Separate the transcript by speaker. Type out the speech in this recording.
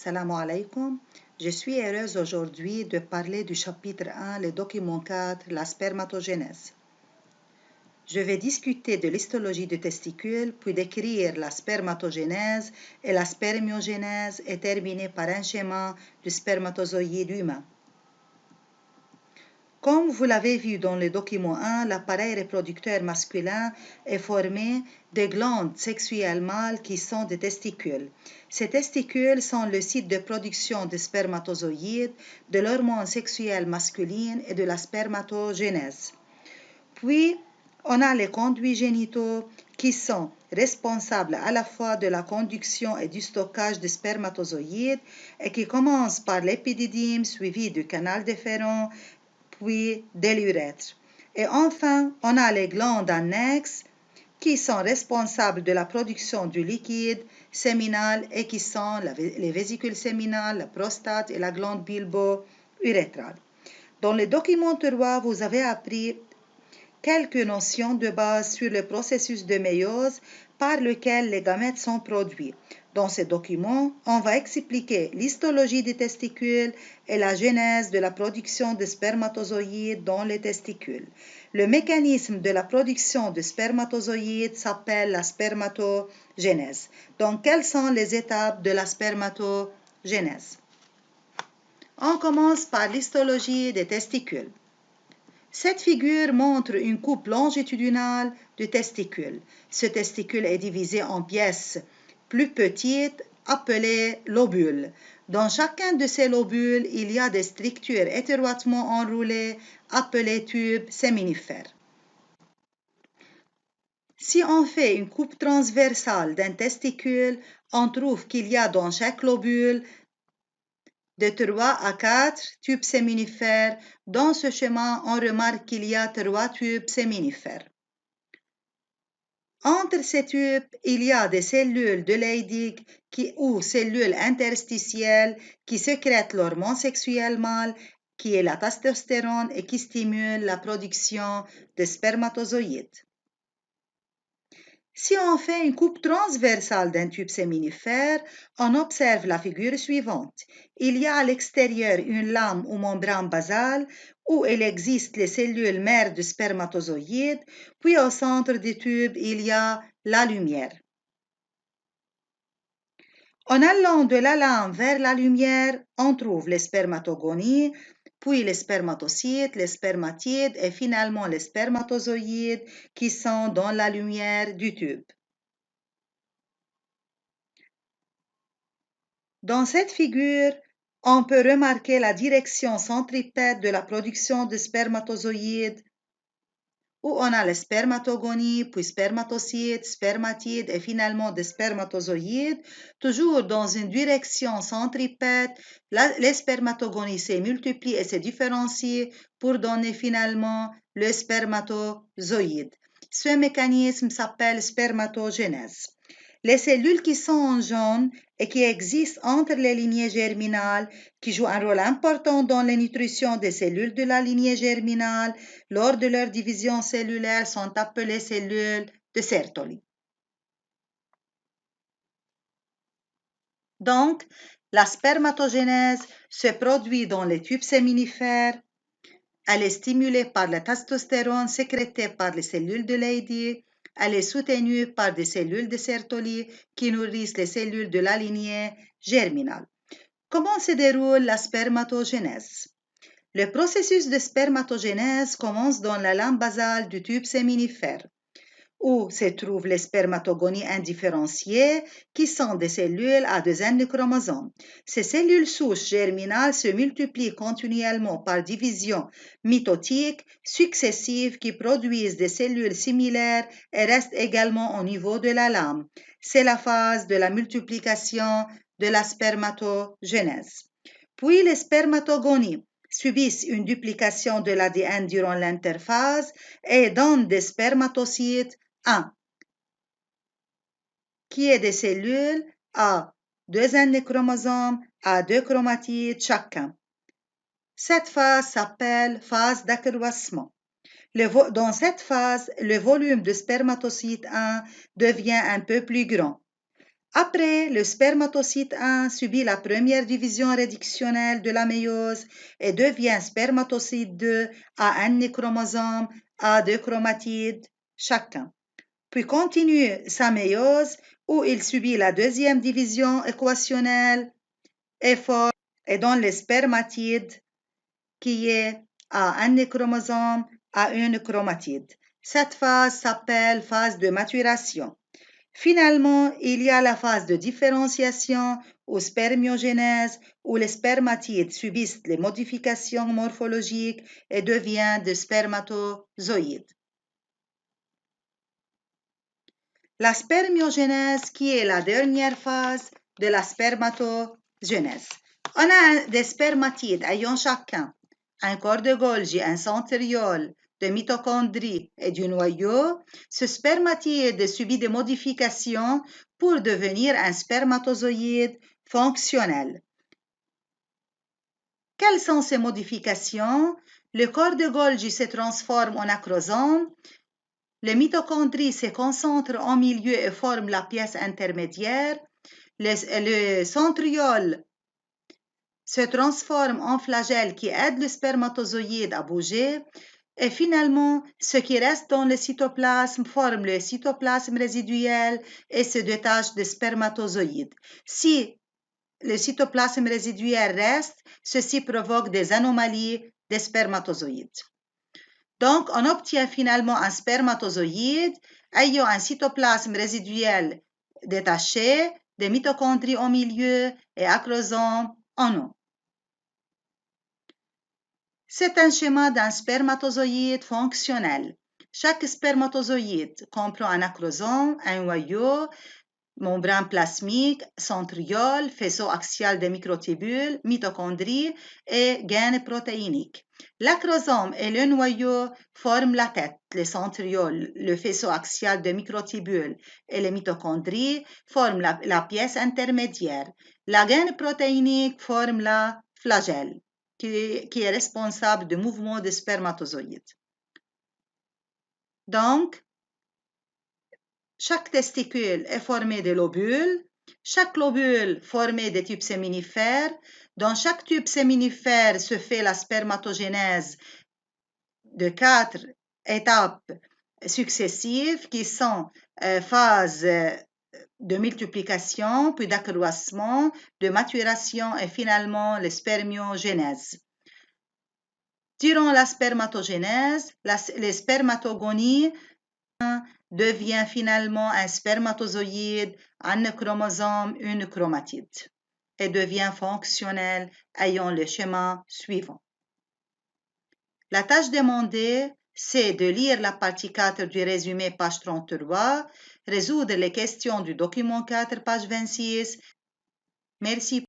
Speaker 1: Salam alaikum. Je suis heureuse aujourd'hui de parler du chapitre 1, le document 4, la spermatogénèse. Je vais discuter de l'histologie des testicules, puis décrire la spermatogénèse et la spermiogénèse et terminer par un schéma du spermatozoïde humain. Comme vous l'avez vu dans le document 1, l'appareil reproducteur masculin est formé de glandes sexuelles mâles qui sont des testicules. Ces testicules sont le site de production de spermatozoïdes, de l'hormone sexuelle masculine et de la spermatogénèse. Puis, on a les conduits génitaux qui sont responsables à la fois de la conduction et du stockage des spermatozoïdes et qui commencent par l'épididyme suivi du canal déférent puis de l'urètre. Et enfin, on a les glandes annexes qui sont responsables de la production du liquide séminal et qui sont les vésicules séminales, la prostate et la glande bulbo-urétrale. Dans le document 3, vous avez appris quelques notions de base sur le processus de méiose par lequel les gamètes sont produits. Dans ce document, on va expliquer l'histologie des testicules et la genèse de la production de spermatozoïdes dans les testicules. Le mécanisme de la production de spermatozoïdes s'appelle la spermatogénèse. Donc, quelles sont les étapes de la spermatogénèse? On commence par l'histologie des testicules. Cette figure montre une coupe longitudinale du testicule. Ce testicule est divisé en pièces plus petites appelées lobules. Dans chacun de ces lobules, il y a des structures étroitement enroulées appelées tubes séminifères. Si on fait une coupe transversale d'un testicule, on trouve qu'il y a dans chaque lobule de 3 à 4 tubes séminifères. Dans ce schéma, on remarque qu'il y a 3 tubes séminifères. Entre ces tubes, il y a des cellules de Leydig ou cellules interstitielles qui sécrètent l'hormone sexuel mâle, qui est la testostérone et qui stimule la production de spermatozoïdes. Si on fait une coupe transversale d'un tube séminifère, on observe la figure suivante. Il y a à l'extérieur une lame ou membrane basale où il existe les cellules mères du spermatozoïde, puis au centre du tube, il y a la lumière. En allant de la lame vers la lumière, on trouve les spermatogonies, puis les spermatocytes, les spermatides et finalement les spermatozoïdes qui sont dans la lumière du tube. Dans cette figure, on peut remarquer la direction centripète de la production de spermatozoïdes, où on a les spermatogonie, puis spermatocytes, spermatides et finalement des spermatozoïdes. Toujours dans une direction centripète, les spermatogonies se multiplient et se différencient pour donner finalement le spermatozoïde. Ce mécanisme s'appelle spermatogénèse. Les cellules qui sont en jaune et qui existent entre les lignées germinales, qui jouent un rôle important dans la nutrition des cellules de la lignée germinale, lors de leur division cellulaire, sont appelées cellules de Sertoli. Donc, la spermatogénèse se produit dans les tubes séminifères. Elle est stimulée par la testostérone sécrétée par les cellules de Leydig. Elle est soutenue par des cellules de Sertoli qui nourrissent les cellules de la lignée germinale. Comment se déroule la spermatogénèse? Le processus de spermatogénèse commence dans la lame basale du tube séminifère, où se trouvent les spermatogonies indifférenciées, qui sont des cellules à 2 N de chromosomes. Ces cellules souches germinales se multiplient continuellement par division mitotique successive qui produisent des cellules similaires et restent également au niveau de la lame. C'est la phase de la multiplication de la spermatogénèse. Puis les spermatogonies subissent une duplication de l'ADN durant l'interphase et donnent des spermatocytes 1, qui est des cellules à 2 N de chromosomes à 2 chromatides chacun. Cette phase s'appelle phase d'accroissement. Dans cette phase, le volume de spermatocyte 1 devient un peu plus grand. Après, le spermatocyte 1 subit la première division réductionnelle de la méiose et devient spermatocyte 2 à un chromosome, à 2 chromatides chacun. Puis continue sa méiose où il subit la deuxième division équationnelle et dans les spermatides qui est à un chromosome à une chromatide. Cette phase s'appelle phase de maturation. Finalement, il y a la phase de différenciation ou spermiogénèse où les spermatides subissent les modifications morphologiques et deviennent des spermatozoïdes. La spermiogénèse qui est la dernière phase de la spermatogénèse. On a des spermatides ayant chacun un corps de Golgi, un centriole de mitochondries et du noyau. Ce spermatide subit des modifications pour devenir un spermatozoïde fonctionnel. Quelles sont ces modifications? Le corps de Golgi se transforme en acrosome. Les mitochondries se concentrent en milieu et forment la pièce intermédiaire. Le centriole se transforme en flagelle qui aide le spermatozoïde à bouger. Et finalement, ce qui reste dans le cytoplasme forme le cytoplasme résiduel et se détache des spermatozoïdes. Si le cytoplasme résiduel reste, ceci provoque des anomalies des spermatozoïdes. Donc, on obtient finalement un spermatozoïde ayant un cytoplasme résiduel détaché, des mitochondries au milieu et acrosome en haut. C'est un schéma d'un spermatozoïde fonctionnel. Chaque spermatozoïde comprend un acrosome, un noyau, membrane plasmique, centriole, faisceau axial des microtubules, mitochondries et gaines protéiniques. L'acrosome et le noyau forment la tête, le centriole, le faisceau axial des microtubules et les mitochondries forment la pièce intermédiaire. La gaine protéinique forme la flagelle, qui est responsable du mouvement des spermatozoïdes. Donc, chaque testicule est formé de lobules. Chaque lobule formé des tubes séminifères. Dans chaque tube séminifère se fait la spermatogénèse de 4 étapes successives qui sont phases de multiplication, puis d'accroissement, de maturation et finalement la spermiogénèse. Durant la spermatogénèse, les spermatogonies devient finalement un spermatozoïde, un chromosome, une chromatide, et devient fonctionnel ayant le schéma suivant. La tâche demandée, c'est de lire la partie 4 du résumé, page 33, résoudre les questions du document 4, page 26. Merci.